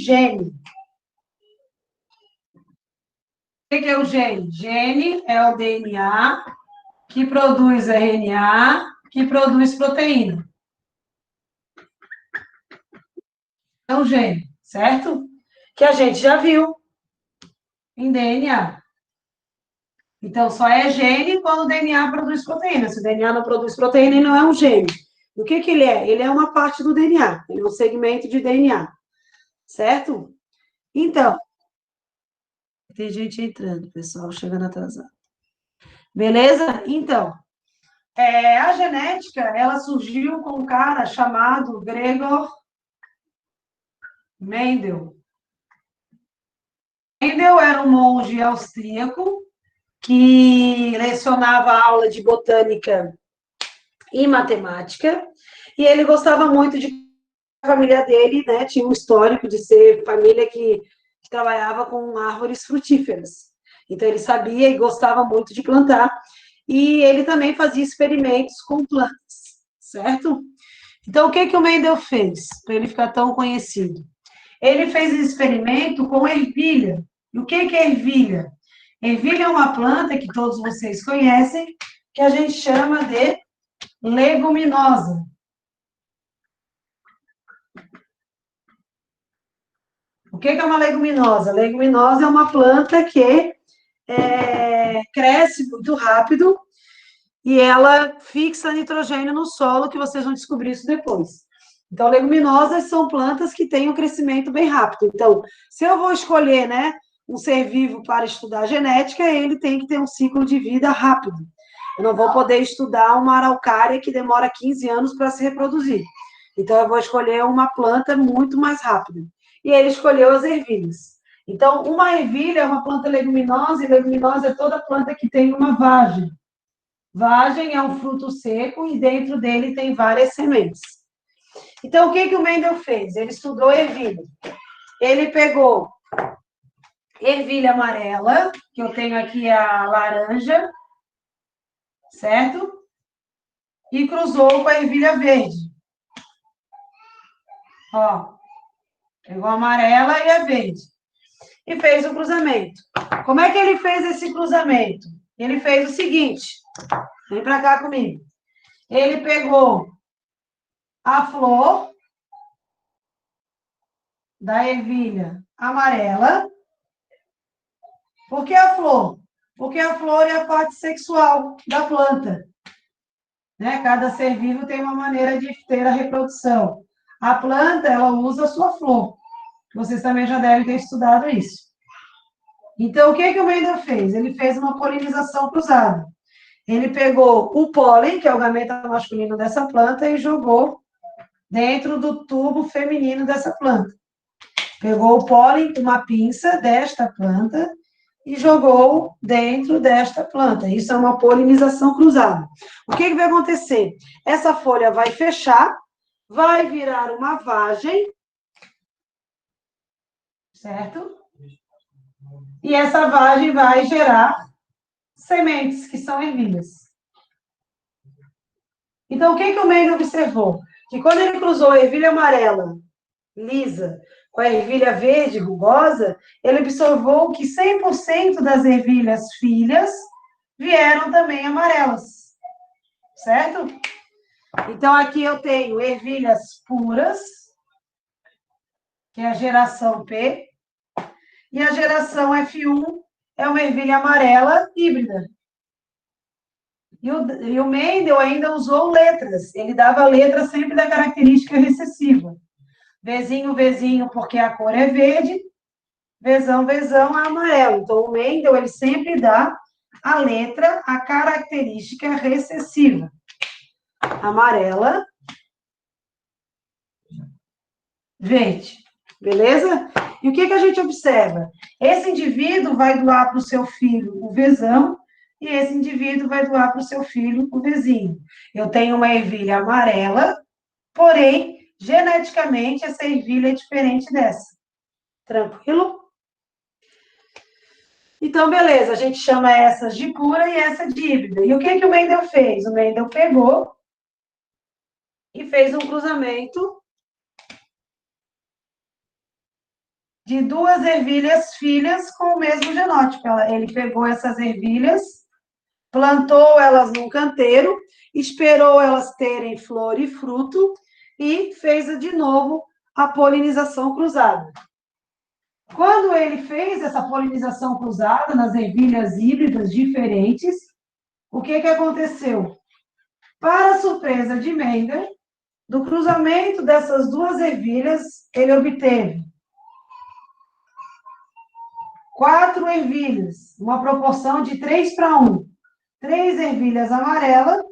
gene. O que é o gene? Gene é o DNA que produz RNA, que produz proteína. É um gene, certo? Que a gente já viu em DNA. Então, só é gene quando o DNA produz proteína. Se o DNA não produz proteína, ele não é um gene. O que ele é? Ele é uma parte do DNA. Ele é um segmento de DNA. Certo? Então, tem gente entrando, pessoal, chegando atrasado. Beleza? Então, a genética, ela surgiu com um cara chamado Gregor Mendel. Mendel era um monge austríaco que lecionava aula de botânica e matemática, e ele gostava muito de a família dele, né, tinha um histórico de ser família que trabalhava com árvores frutíferas. Então, ele sabia e gostava muito de plantar, e ele também fazia experimentos com plantas, certo? Então, o que o Mendel fez para ele ficar tão conhecido? Ele fez experimento com ervilha. E o que é ervilha? Ervilha é uma planta que todos vocês conhecem, que a gente chama de leguminosa. O que é uma leguminosa? Leguminosa é uma planta que cresce muito rápido e ela fixa nitrogênio no solo, que vocês vão descobrir isso depois. Então, leguminosas são plantas que têm um crescimento bem rápido. Então, se eu vou escolher, né, um ser vivo para estudar genética, ele tem que ter um ciclo de vida rápido. Eu não vou poder estudar uma araucária que demora 15 anos para se reproduzir. Então, eu vou escolher uma planta muito mais rápida. E ele escolheu as ervilhas. Então, uma ervilha é uma planta leguminosa, e leguminosa é toda planta que tem uma vagem. Vagem é um fruto seco e dentro dele tem várias sementes. Então, o que o Mendel fez? Ele estudou ervilha. Ele pegou ervilha amarela, que eu tenho aqui a laranja, certo? E cruzou com a ervilha verde. Ó, pegou a amarela e a verde. E fez o cruzamento. Como é que ele fez esse cruzamento? Ele fez o seguinte, vem para cá comigo. Ele pegou a flor da ervilha amarela. Por que a flor? Porque a flor é a parte sexual da planta. Né? Cada ser vivo tem uma maneira de ter a reprodução. A planta, ela usa a sua flor. Vocês também já devem ter estudado isso. Então, o que o Mendel fez? Ele fez uma polinização cruzada. Ele pegou o pólen, que é o gameta masculino dessa planta, e jogou dentro do tubo feminino dessa planta. Pegou o pólen com uma pinça desta planta e jogou dentro desta planta. Isso é uma polinização cruzada. O que vai acontecer? Essa folha vai fechar, vai virar uma vagem, certo? E essa vagem vai gerar sementes, que são ervilhas. Então, o que o Mendel observou? Que quando ele cruzou a ervilha amarela, lisa, com a ervilha verde, rugosa, ele observou que 100% das ervilhas filhas vieram também amarelas, certo? Então, aqui eu tenho ervilhas puras, que é a geração P, e a geração F1 é uma ervilha amarela híbrida. E o Mendel ainda usou letras, ele dava a letra sempre da característica recessiva. Vzinho, Vzinho, porque a cor é verde, Vzão, Vzão é amarelo. Então, o Mendel, ele sempre dá a letra, a característica recessiva. Amarela, verde. Beleza? E o que a gente observa? Esse indivíduo vai doar para o seu filho o Vzão, e esse indivíduo vai doar para o seu filho o Vzinho. Eu tenho uma ervilha amarela, porém, geneticamente, essa ervilha é diferente dessa. Tranquilo? Então, beleza, a gente chama essas de pura e essa de híbrida. E o que o Mendel fez? O Mendel pegou e fez um cruzamento de duas ervilhas filhas com o mesmo genótipo. Ele pegou essas ervilhas, plantou elas num canteiro, esperou elas terem flor e fruto e fez de novo a polinização cruzada. Quando ele fez essa polinização cruzada nas ervilhas híbridas diferentes, o que aconteceu? Para surpresa de Mendel, do cruzamento dessas duas ervilhas, ele obteve 4 ervilhas, uma proporção de 3:1. 3 ervilhas amarelas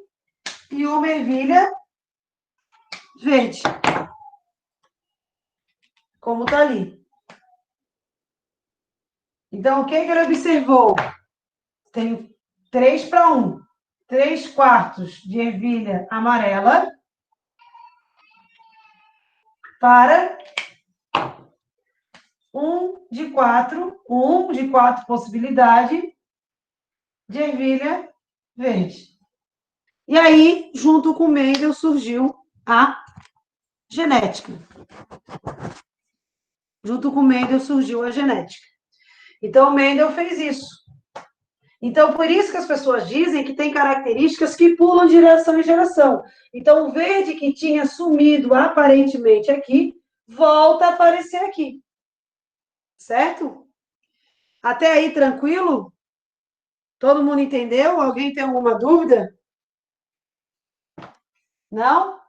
e uma ervilha verde. Como está ali. Então, o que ele observou? Tem 3:1. 3/4 de ervilha amarela para 1 de 4 possibilidade de ervilha verde. E aí, junto com Mendel, surgiu a genética. Junto com Mendel surgiu a genética. Então, Mendel fez isso. Então, por isso que as pessoas dizem que tem características que pulam de geração em geração. Então, o verde que tinha sumido aparentemente aqui, volta a aparecer aqui. Certo? Até aí, tranquilo? Todo mundo entendeu? Alguém tem alguma dúvida? Não?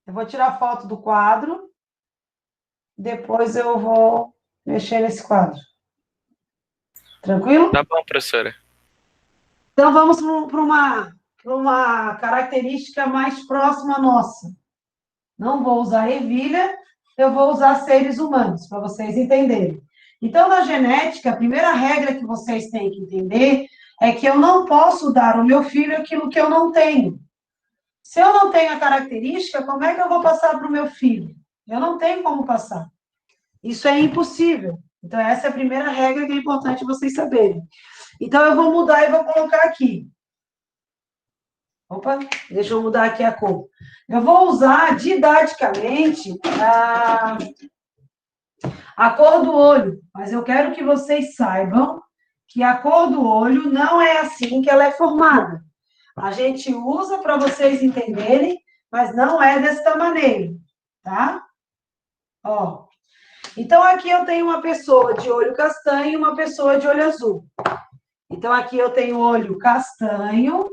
Eu vou tirar foto do quadro. Depois eu vou mexer nesse quadro. Tranquilo? Tá bom, professora. Então, vamos para uma característica mais próxima nossa. Não vou usar ervilha, eu vou usar seres humanos, para vocês entenderem. Então, na genética, a primeira regra que vocês têm que entender é que eu não posso dar ao meu filho aquilo que eu não tenho. Se eu não tenho a característica, como é que eu vou passar para o meu filho? Eu não tenho como passar. Isso é impossível. Então, essa é a primeira regra que é importante vocês saberem. Então, eu vou mudar e vou colocar aqui. Opa, deixa eu mudar aqui a cor. Eu vou usar didaticamente a cor do olho, mas eu quero que vocês saibam que a cor do olho não é assim que ela é formada. A gente usa para vocês entenderem, mas não é desta maneira, tá? Ó. Então, aqui eu tenho uma pessoa de olho castanho e uma pessoa de olho azul. Então, aqui eu tenho olho castanho.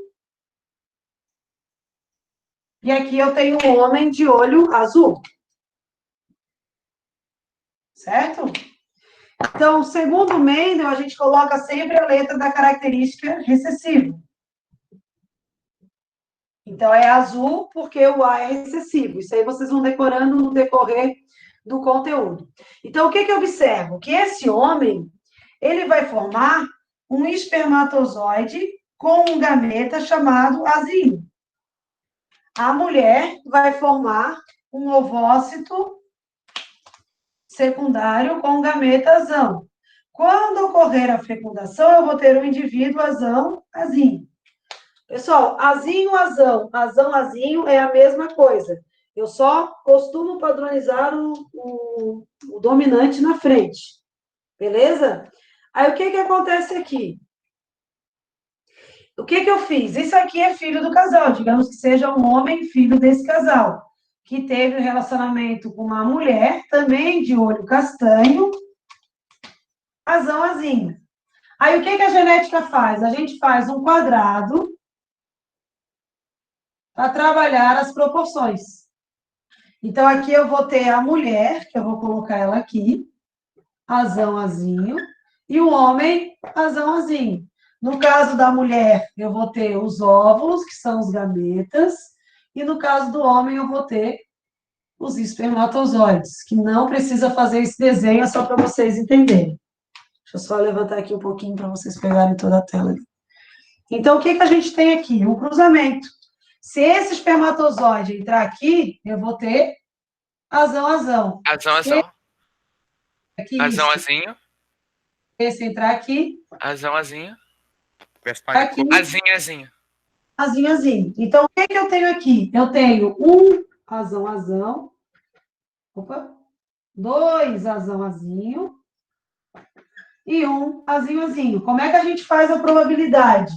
E aqui eu tenho um homem de olho azul. Certo? Então, segundo Mendel, a gente coloca sempre a letra da característica recessiva. Então, é azul porque o A é recessivo. Isso aí vocês vão decorando no decorrer do conteúdo. Então, o que eu observo? Que esse homem, ele vai formar um espermatozoide com um gameta chamado asinho. A mulher vai formar um ovócito secundário com gameta azão. Quando ocorrer a fecundação, eu vou ter um indivíduo azão, azinho. Pessoal, azinho, azão, azão, azinho é a mesma coisa. Eu só costumo padronizar o dominante na frente. Beleza? Aí, o que acontece aqui? O que eu fiz? Isso aqui é filho do casal. Digamos que seja um homem filho desse casal, que teve um relacionamento com uma mulher, também de olho castanho, azão, azinho. Aí, o que a genética faz? A gente faz um quadrado para trabalhar as proporções. Então, aqui eu vou ter a mulher, que eu vou colocar ela aqui, azão, azinho, e o homem, azão, azinho. No caso da mulher, eu vou ter os óvulos, que são os gametas, e no caso do homem, eu vou ter os espermatozoides, que não precisa fazer esse desenho, é só para vocês entenderem. Deixa eu só levantar aqui um pouquinho para vocês pegarem toda a tela. Então, o que a gente tem aqui? Um cruzamento. Se esse espermatozoide entrar aqui, eu vou ter azão, azão. Azão, azão. Aqui, Azão, isso. azinho. Esse entrar aqui, Azão, azinho. aqui, Azinho, azinho. azinho, azinho. Então, o que eu tenho aqui? Eu tenho um azão, azão. Opa. 2 azão azinho e 1 azinho azinho. Como é que a gente faz a probabilidade?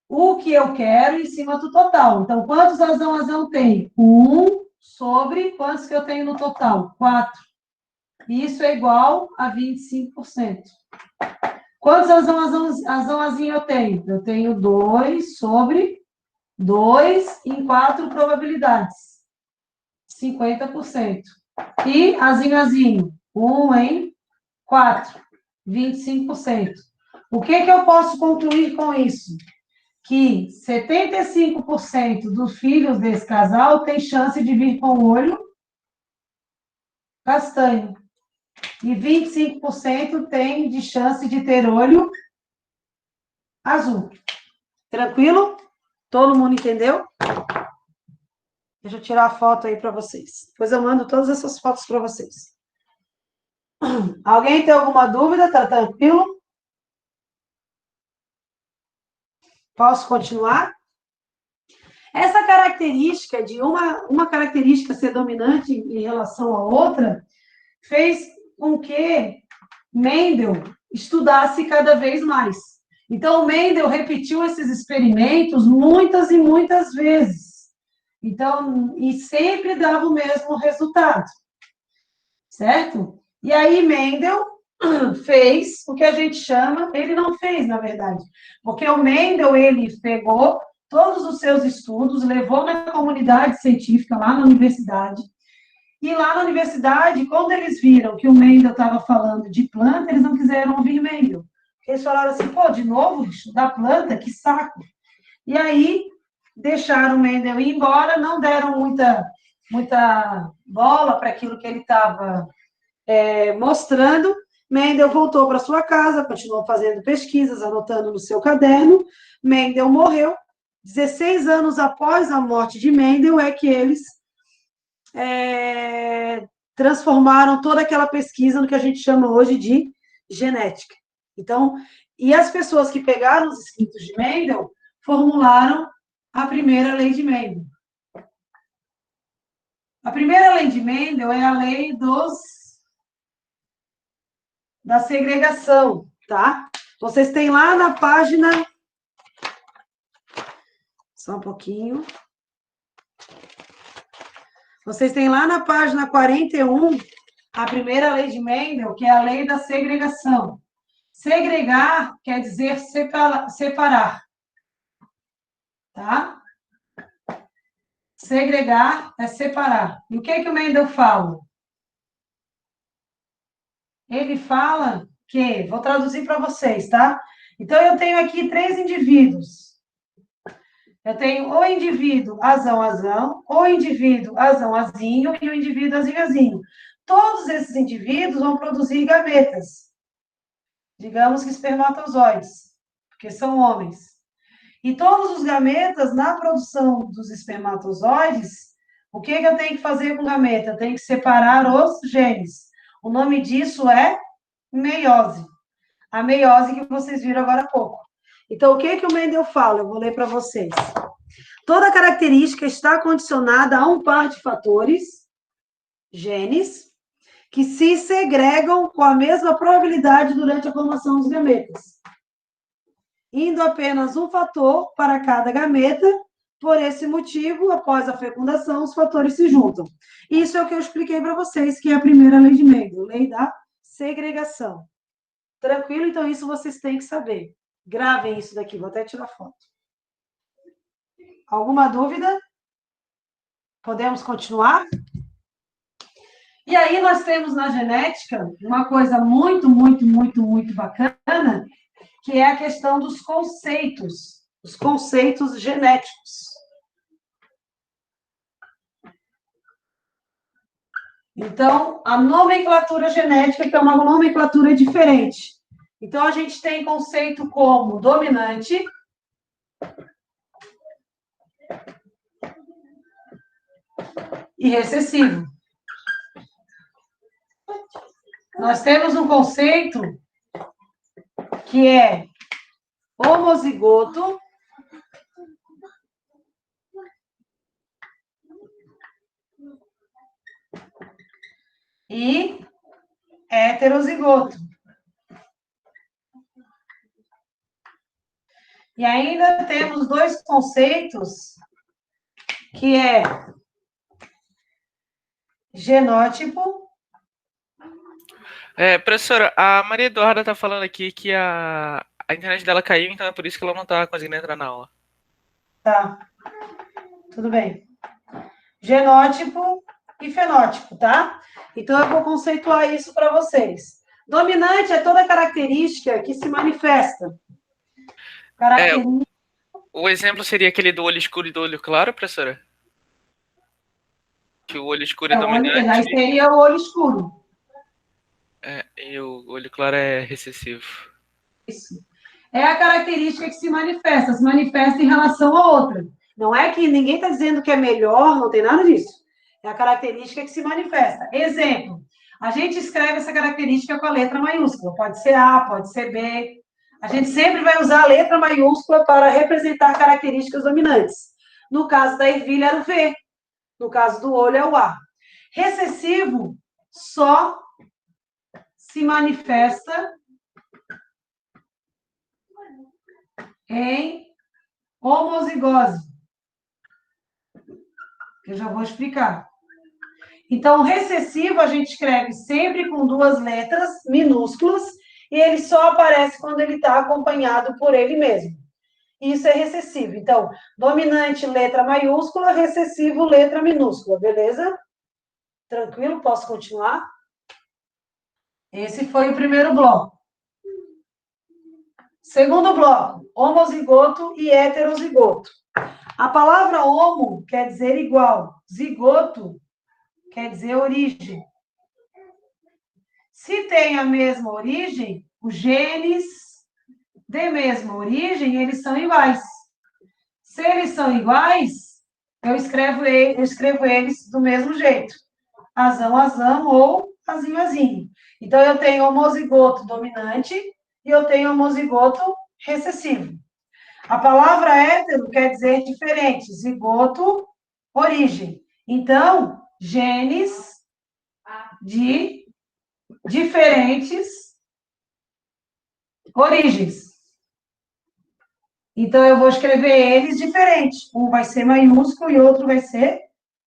O que eu quero em cima do total. Então, quantos azão tem? 1 sobre quantos que eu tenho no total? 4. Isso é igual a 25%. Quantos azinho eu tenho? Eu tenho 2 sobre 2 em 4 probabilidades. 50%. E azinho, 1 em 4. 25%. O que eu posso concluir com isso? Que 75% dos filhos desse casal tem chance de vir com o olho castanho. E 25% tem de chance de ter olho azul. Tranquilo? Todo mundo entendeu? Deixa eu tirar a foto aí para vocês. Depois eu mando todas essas fotos para vocês. Alguém tem alguma dúvida? Tá tranquilo? Posso continuar? Essa característica de uma característica ser dominante em relação à outra fez com que Mendel estudasse cada vez mais. Então, Mendel repetiu esses experimentos muitas e muitas vezes. Então, e sempre dava o mesmo resultado. Certo? E aí, Mendel fez o que a gente chama, ele não fez, na verdade, porque o Mendel, ele pegou todos os seus estudos, levou na comunidade científica, lá na universidade, e lá na universidade, quando eles viram que o Mendel estava falando de planta, eles não quiseram ouvir Mendel. Eles falaram assim, pô, de novo, estudar planta? Que saco. E aí, deixaram o Mendel ir embora, não deram muita bola para aquilo que ele estava mostrando. Mendel voltou para sua casa, continuou fazendo pesquisas, anotando no seu caderno. Mendel morreu. 16 anos após a morte de Mendel é que eles transformaram toda aquela pesquisa no que a gente chama hoje de genética. Então, e as pessoas que pegaram os escritos de Mendel formularam a primeira lei de Mendel. A primeira lei de Mendel é a lei da segregação, tá? Vocês têm lá na página... Só um pouquinho. Vocês têm lá na página 41 a primeira lei de Mendel, que é a lei da segregação. Segregar quer dizer separar. Tá? Segregar é separar. E o que o Mendel fala? Ele fala que, vou traduzir para vocês, tá? Então, eu tenho aqui 3 indivíduos. Eu tenho o indivíduo azão, o indivíduo azão-azinho e o indivíduo azinho-azinho. Todos esses indivíduos vão produzir gametas. Digamos que espermatozoides, porque são homens. E todos os gametas, na produção dos espermatozoides, o que eu tenho que fazer com o gameta? Eu tenho que separar os genes. O nome disso é meiose. A meiose que vocês viram agora há pouco. Então, o que o Mendel fala? Eu vou ler para vocês. Toda característica está condicionada a um par de fatores, genes, que se segregam com a mesma probabilidade durante a formação dos gametas. Indo apenas um fator para cada gameta, por esse motivo, após a fecundação, os fatores se juntam. Isso é o que eu expliquei para vocês, que é a primeira lei de Mendel, lei da segregação. Tranquilo? Então, isso vocês têm que saber. Gravem isso daqui, vou até tirar foto. Alguma dúvida? Podemos continuar? E aí nós temos na genética uma coisa muito, muito, muito, muito bacana, que é a questão dos conceitos, os conceitos genéticos. Então, a nomenclatura genética, que é uma nomenclatura diferente. Então, a gente tem conceito como dominante, e recessivo. Nós temos um conceito que é homozigoto e heterozigoto. E ainda temos dois conceitos, que é genótipo. Professora, a Maria Eduarda tá falando aqui que a internet dela caiu, então é por isso que ela não tá conseguindo entrar na aula. Tá, tudo bem. Genótipo e fenótipo, tá? Então, eu vou conceituar isso para vocês. Dominante é toda característica que se manifesta. Característica. O exemplo seria aquele do olho escuro e do olho claro, professora? Que o olho escuro é dominante Aí seria o olho escuro. e o olho claro é recessivo. Isso. É a característica que se manifesta em relação à outra. Não é que ninguém está dizendo que é melhor, não tem nada disso. É a característica que se manifesta. Exemplo, a gente escreve essa característica com a letra maiúscula. Pode ser A, pode ser B. A gente sempre vai usar a letra maiúscula para representar características dominantes. No caso da ervilha era o V. No caso do olho é o A. Recessivo só se manifesta em homozigose. Eu já vou explicar. Então, recessivo a gente escreve sempre com duas letras minúsculas e ele só aparece quando ele está acompanhado por ele mesmo. Isso é recessivo. Então, dominante, letra maiúscula, recessivo, letra minúscula, beleza? Tranquilo? Posso continuar? Esse foi o primeiro bloco. Segundo bloco, homozigoto e heterozigoto. A palavra homo quer dizer igual, zigoto quer dizer origem. Se tem a mesma origem, os genes de mesma origem, eles são iguais. Se eles são iguais, eu escrevo eles do mesmo jeito. Azão, azão ou azinho, azinho. Então, eu tenho homozigoto dominante e eu tenho homozigoto recessivo. A palavra hétero quer dizer diferente, zigoto, origem. Então, genes de diferentes origens. Então, eu vou escrever eles diferentes. Um vai ser maiúsculo e outro vai ser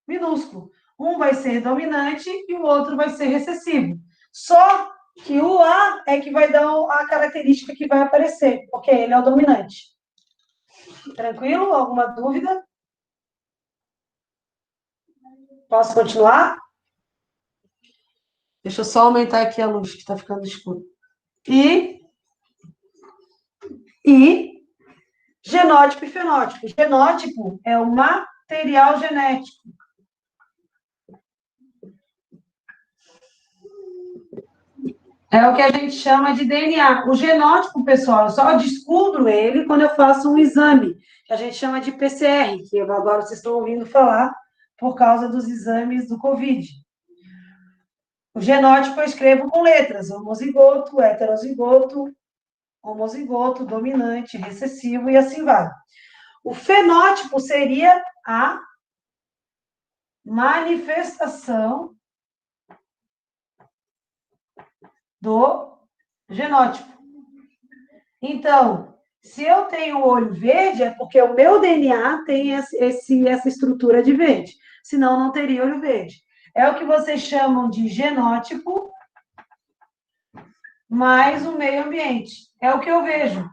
minúsculo. Um vai ser dominante e o outro vai ser recessivo. Só que o A é que vai dar a característica que vai aparecer, porque ele é o dominante. Tranquilo? Alguma dúvida? Posso continuar? Deixa eu só aumentar aqui a luz, que está ficando escuro. E genótipo e fenótipo. Genótipo é o material genético. É o que a gente chama de DNA. O genótipo, pessoal, eu só descubro ele quando eu faço um exame, que a gente chama de PCR, que agora vocês estão ouvindo falar por causa dos exames do Covid. O genótipo eu escrevo com letras, homozigoto, heterozigoto, homozigoto, dominante, recessivo e assim vai. O fenótipo seria a manifestação do genótipo. Então, se eu tenho o olho verde, é porque o meu DNA tem essa estrutura de verde. Senão, não teria olho verde. É o que vocês chamam de genótipo mais o meio ambiente. É o que eu vejo.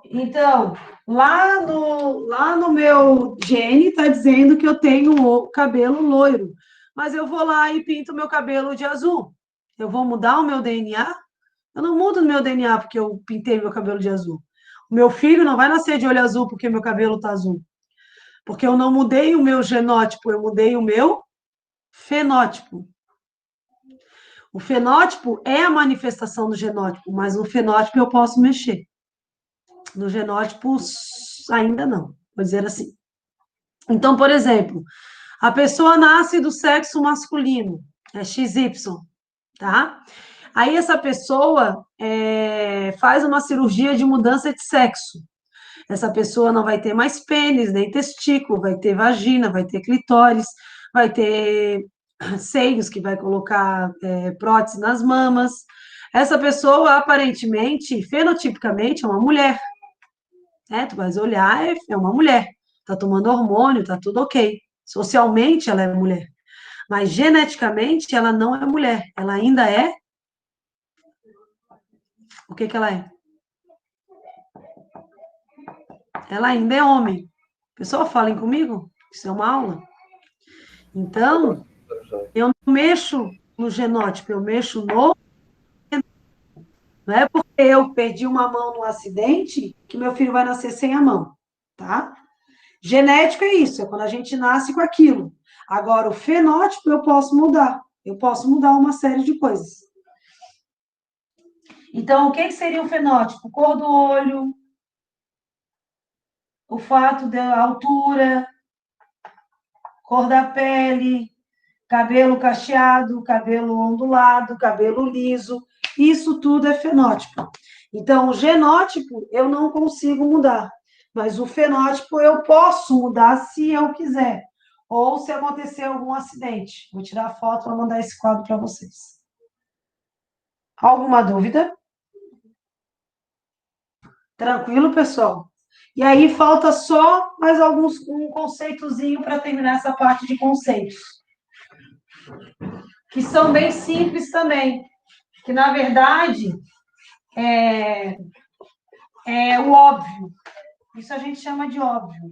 Então, lá no meu gene está dizendo que eu tenho o cabelo loiro. Mas eu vou lá e pinto meu cabelo de azul. Eu vou mudar o meu DNA? Eu não mudo o meu DNA porque eu pintei meu cabelo de azul. O meu filho não vai nascer de olho azul porque meu cabelo está azul. Porque eu não mudei o meu genótipo, eu mudei o meu fenótipo. O fenótipo é a manifestação do genótipo, mas no fenótipo eu posso mexer. No genótipo, ainda não, vou dizer assim. Então, por exemplo, a pessoa nasce do sexo masculino, é XY, tá? Aí essa pessoa faz uma cirurgia de mudança de sexo. Essa pessoa não vai ter mais pênis, nem testículo, vai ter vagina, vai ter clitóris, vai ter seios, que vai colocar prótese nas mamas. Essa pessoa, aparentemente, fenotipicamente, é uma mulher, né? Tu vais olhar, é uma mulher. Tá tomando hormônio, tá tudo ok. Socialmente, ela é mulher. Mas geneticamente, ela não é mulher. Ela ainda é... O que que ela é? Ela ainda é homem. Pessoal, falem comigo. Isso é uma aula. Então, eu não mexo no genótipo, eu mexo no... Não é porque eu perdi uma mão no acidente que meu filho vai nascer sem a mão, tá? Genético é isso, é quando a gente nasce com aquilo. Agora, o fenótipo eu posso mudar. Eu posso mudar uma série de coisas. Então, o que seria o fenótipo? Cor do olho, o fato da altura, cor da pele, cabelo cacheado, cabelo ondulado, cabelo liso. Isso tudo é fenótipo. Então, o genótipo eu não consigo mudar, mas o fenótipo eu posso mudar se eu quiser, ou se acontecer algum acidente. Vou tirar a foto para mandar esse quadro para vocês. Alguma dúvida? Tranquilo, pessoal? E aí falta só mais um conceitozinho para terminar essa parte de conceitos, que são bem simples também, que na verdade é o óbvio. Isso a gente chama de óbvio.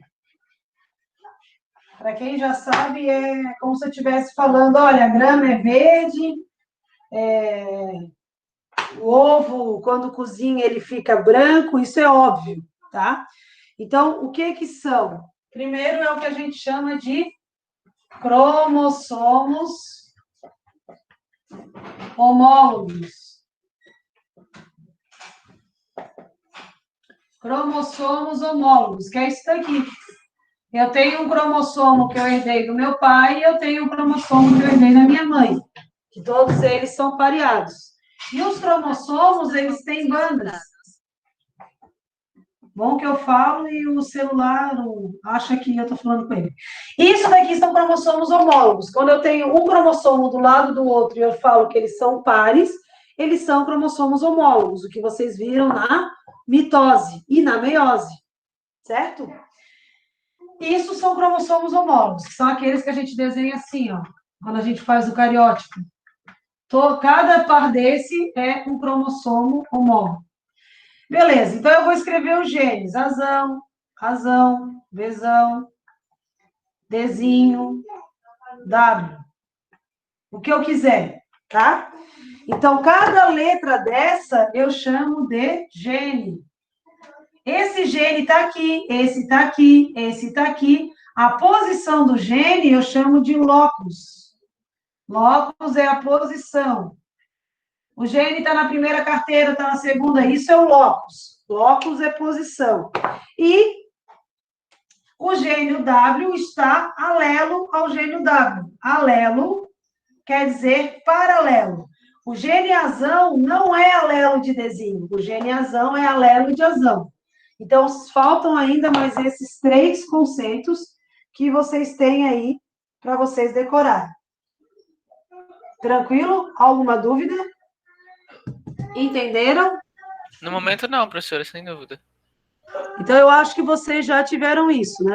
Para quem já sabe, é como se eu estivesse falando, olha, a grama é verde, o ovo, quando cozinha, ele fica branco, isso é óbvio, tá? Então, o que que são? Primeiro é o que a gente chama de cromossomos homólogos. Cromossomos homólogos, que é isso daqui. Eu tenho um cromossomo que eu herdei do meu pai e eu tenho um cromossomo que eu herdei da minha mãe, que todos eles são pareados. E os cromossomos, eles têm bandas. Bom que eu falo e o celular acha que eu estou falando com ele. Isso daqui são cromossomos homólogos. Quando eu tenho um cromossomo do lado do outro e eu falo que eles são pares, eles são cromossomos homólogos, o que vocês viram na mitose e na meiose, certo? Isso são cromossomos homólogos, que são aqueles que a gente desenha assim, ó, quando a gente faz o cariótipo. Cada par desse é um cromossomo homólogo. Beleza, então eu vou escrever os genes. Azão, razão, Vzão, Dzinho, W. O que eu quiser, tá? Então, cada letra dessa eu chamo de gene. Esse gene está aqui, esse está aqui, esse está aqui. A posição do gene eu chamo de locus. Locus é a posição. O gene está na primeira carteira, está na segunda, isso é o locus. Locus é posição. E o gênio W está alelo ao gênio W. Alelo quer dizer paralelo. O gene azão não é alelo de Dzinho, o gene azão é alelo de azão. Então, faltam ainda mais esses 3 conceitos que vocês têm aí para vocês decorarem. Tranquilo? Alguma dúvida? Entenderam? No momento não, professora, sem dúvida. Então, eu acho que vocês já tiveram isso, né?